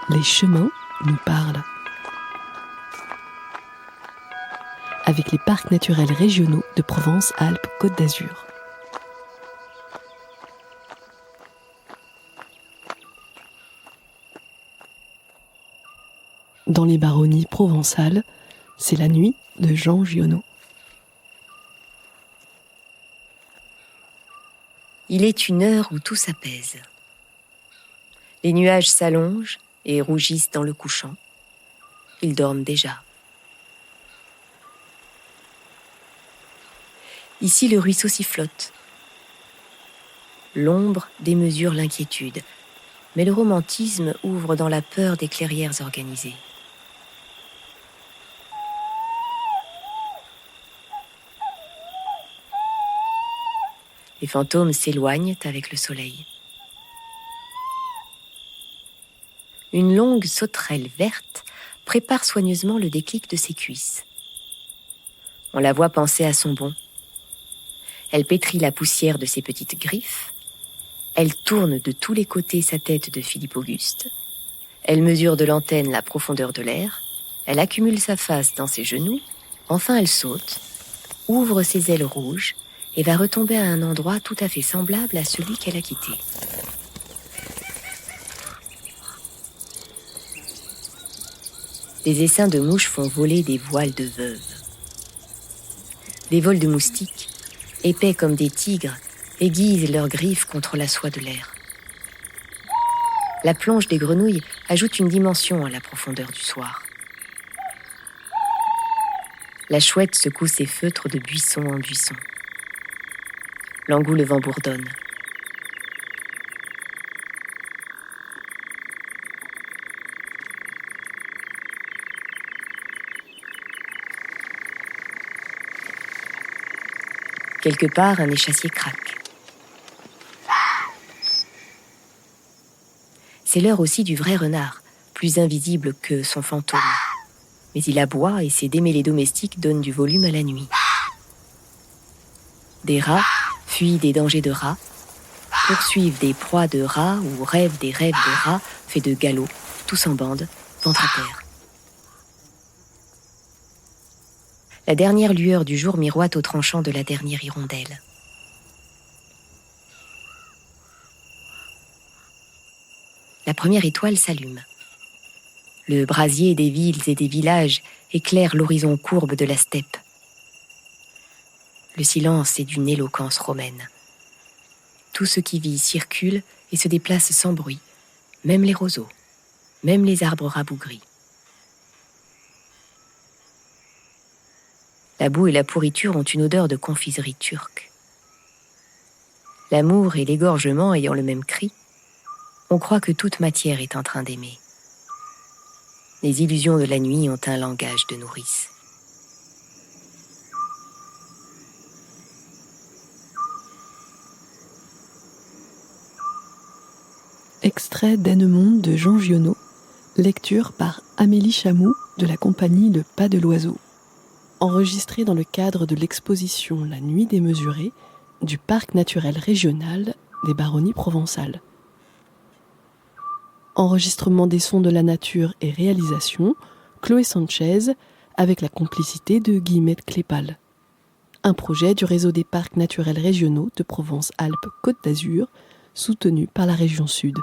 Les chemins nous parlent. Avec les parcs naturels régionaux de Provence-Alpes-Côte d'Azur. Dans les baronnies provençales, c'est la nuit de Jean Giono. Il est une heure où tout s'apaise. Les nuages s'allongent et rougissent dans le couchant. Ils dorment déjà. Ici, le ruisseau sifflote. L'ombre démesure l'inquiétude, mais le romantisme ouvre dans la peur des clairières organisées. Les fantômes s'éloignent avec le soleil. Une longue sauterelle verte prépare soigneusement le déclic de ses cuisses. On la voit penser à son bond. Elle pétrit la poussière de ses petites griffes. Elle tourne de tous les côtés sa tête de Philippe Auguste. Elle mesure de l'antenne la profondeur de l'air. Elle accumule sa face dans ses genoux. Enfin, elle saute, ouvre ses ailes rouges et va retomber à un endroit tout à fait semblable à celui qu'elle a quitté. Des essaims de mouches font voler des voiles de veuves. Des vols de moustiques, épais comme des tigres, aiguisent leurs griffes contre la soie de l'air. La plonge des grenouilles ajoute une dimension à la profondeur du soir. La chouette secoue ses feutres de buisson en buisson. L'engoulevent bourdonne. Quelque part, un échassier craque. C'est l'heure aussi du vrai renard, plus invisible que son fantôme. Mais il aboie et ses démêlés domestiques donnent du volume à la nuit. Des rats fuient des dangers de rats, poursuivent des proies de rats ou rêvent des rêves de rats faits de galop, tous en bande, ventre à terre. La dernière lueur du jour miroite au tranchant de la dernière hirondelle. La première étoile s'allume. Le brasier des villes et des villages éclaire l'horizon courbe de la steppe. Le silence est d'une éloquence romaine. Tout ce qui vit circule et se déplace sans bruit, même les roseaux, même les arbres rabougris. La boue et la pourriture ont une odeur de confiserie turque. L'amour et l'égorgement ayant le même cri, on croit que toute matière est en train d'aimer. Les illusions de la nuit ont un langage de nourrice. Extrait d'Annemonde de Jean Giono, lecture par Amélie Chamou de la compagnie Le Pas de l'Oiseau. Enregistré dans le cadre de l'exposition La Nuit démesurée du Parc naturel régional des Baronnies provençales. Enregistrement des sons de la nature et réalisation, Chloé Sanchez, avec la complicité de Guillemette Clépal. Un projet du réseau des parcs naturels régionaux de Provence-Alpes-Côte d'Azur, soutenu par la région Sud.